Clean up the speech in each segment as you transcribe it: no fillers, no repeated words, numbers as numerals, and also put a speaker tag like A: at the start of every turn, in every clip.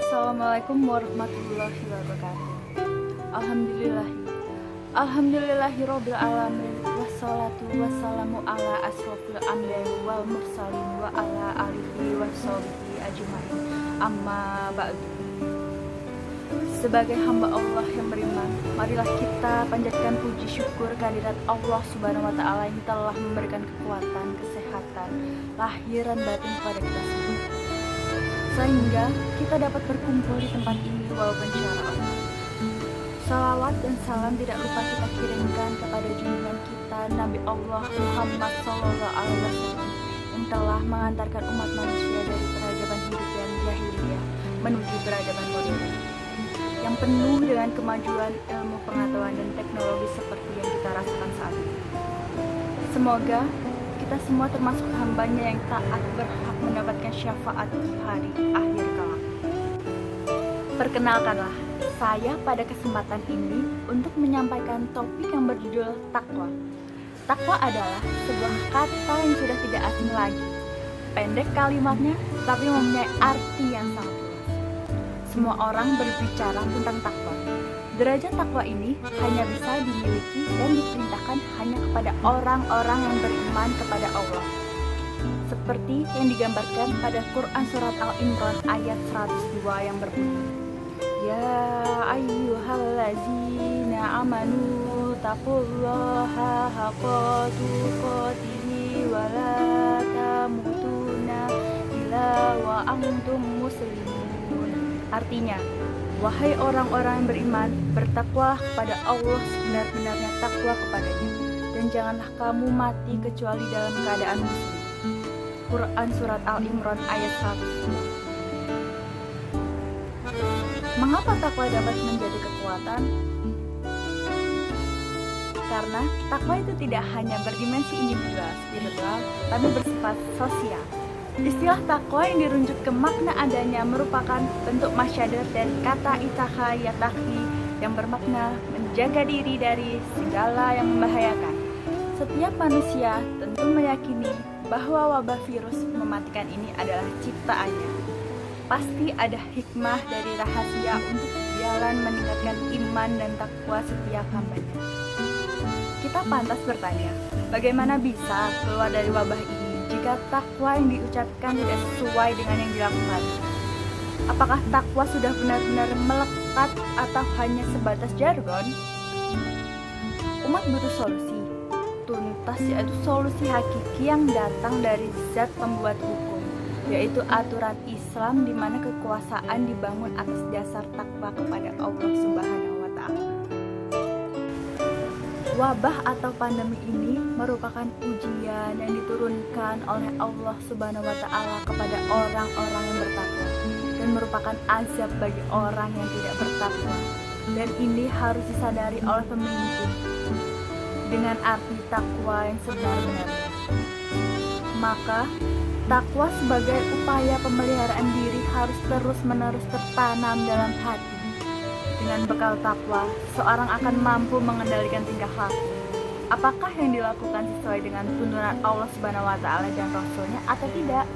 A: Assalamualaikum warahmatullahi wabarakatuh. Alhamdulillahirabbil alamin, wassalatu wassalamu ala asrofil anbiya'i wal mursalin wa ala alihi washabihi ajmain. Amma ba'du. Sebagai hamba Allah yang beriman, marilah kita panjatkan puji syukur kehadirat Allah Subhanahu wa taala yang telah memberikan kekuatan, kesehatan, lahir dan batin kepada kita semua, sehingga kita dapat berkumpul di tempat ini walaupun secara online. Salawat dan salam tidak lupa kita kirimkan kepada junjungan kita Nabi Allah Muhammad SAW yang telah mengantarkan umat manusia dari peradaban hidup yang jahiliyah menuju peradaban modern yang penuh dengan kemajuan ilmu pengetahuan dan teknologi seperti yang kita rasakan saat ini. Semoga kita semua termasuk hambanya yang taat berhak mendapatkan syafaat di hari akhir kelak. Perkenalkanlah saya pada kesempatan ini untuk menyampaikan topik yang berjudul takwa. Takwa adalah sebuah kata yang sudah tidak asing lagi. Pendek kalimatnya, tapi mempunyai arti yang sangat luas. Semua orang berbicara tentang takwa. Derajat takwa ini hanya bisa dimiliki dan diperintahkan hanya kepada orang-orang yang beriman kepada Allah. Seperti yang digambarkan pada Quran Surat Al-Imran ayat 102 yang berbunyi, Ya ayyuhallazina amanu taqullaha haqqa tuqatih wa la tamutunna illa wa antum muslimun. Artinya, wahai orang-orang yang beriman, bertakwalah kepada Allah sebenar-benarnya takwa kepadanya, dan janganlah kamu mati kecuali dalam keadaan muslim. Quran Surat Al-Imran ayat 100. Mengapa takwa dapat menjadi kekuatan? Karena takwa itu tidak hanya berdimensi individual, spiritual, tapi bersifat sosial. Istilah takwa yang dirujuk ke makna adanya merupakan bentuk masyadah dari kata itaka yataki yang bermakna menjaga diri dari segala yang membahayakan. Setiap manusia tentu meyakini bahwa wabah virus mematikan ini adalah ciptaannya. Pasti ada hikmah dari rahasia untuk jalan meningkatkan iman dan takwa setiap hambanya. Kita pantas bertanya, bagaimana bisa keluar dari wabah ini jika takwa yang diucapkan tidak sesuai dengan yang dilakukan? Apakah takwa sudah benar-benar melekat atau hanya sebatas jargon? Umat butuh solusi tuntas, yaitu solusi hakiki yang datang dari zat pembuat hukum, yaitu aturan Islam di mana kekuasaan dibangun atas dasar takwa kepada Allah Subhanahu wa taala. Wabah atau pandemi ini merupakan ujian yang diturunkan oleh Allah Subhanahu wa taala kepada orang-orang yang bertakwa dan merupakan azab bagi orang yang tidak bertakwa. Dan ini harus disadari oleh pemimpin dengan arti takwa yang sebenar-benarnya. Maka takwa sebagai upaya pemeliharaan diri harus terus-menerus tertanam dalam hati. Dengan bekal takwa, seorang akan mampu mengendalikan tingkah laku. Apakah yang dilakukan sesuai dengan tuntunan Allah Subhanahu wa taala dan Rasul-Nya atau tidak?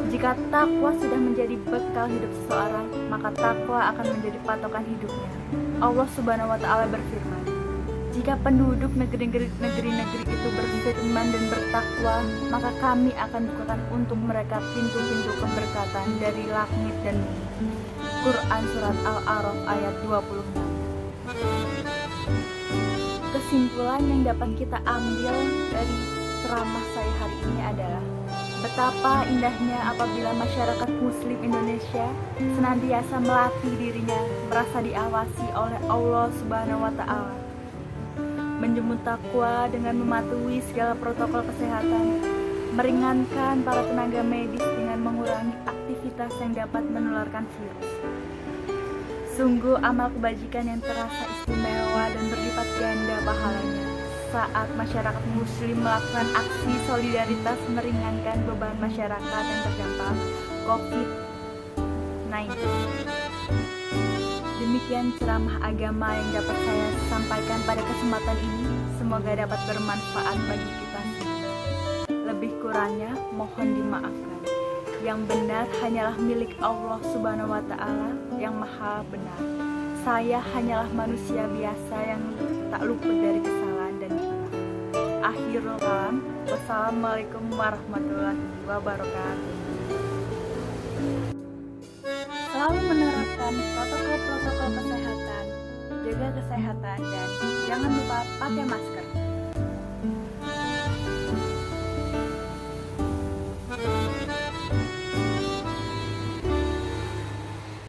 A: Jika takwa sudah menjadi bekal hidup seseorang, maka takwa akan menjadi patokan hidupnya. Allah Subhanahu wa taala berfirman, jika penduduk negeri-negeri itu berfirman dan bertakwa, maka kami akan bukakan untuk mereka pintu-pintu keberkatan dari langit dan bumi. Quran Surat Al-A'raf ayat 26. Kesimpulan yang dapat kita ambil dari ceramah saya hari ini adalah betapa indahnya apabila masyarakat Muslim Indonesia senantiasa melatih dirinya merasa diawasi oleh Allah Subhanahu wa taala, menjemput takwa dengan mematuhi segala protokol kesehatan, meringankan para tenaga medis dengan mengurangi aktivitas yang dapat menularkan virus. Sungguh amal kebajikan yang terasa istimewa dan berlipat ganda pahalanya saat masyarakat muslim melakukan aksi solidaritas meringankan beban masyarakat yang terdampak COVID-19. Demikian ceramah agama yang dapat saya sampaikan pada kesempatan ini. Semoga dapat bermanfaat bagi kita semua. Lebih kurangnya mohon dimaafkan. Yang benar hanyalah milik Allah Subhanahu wa Ta'ala yang Maha Benar. Saya hanyalah manusia biasa yang tak luput dari kesalahan dan khilaf. Akhirul kalam. Wassalamualaikum warahmatullahi wabarakatuh. Selalu menerapkan protokol-protokol kesehatan, jaga kesehatan, dan jangan lupa pakai masker.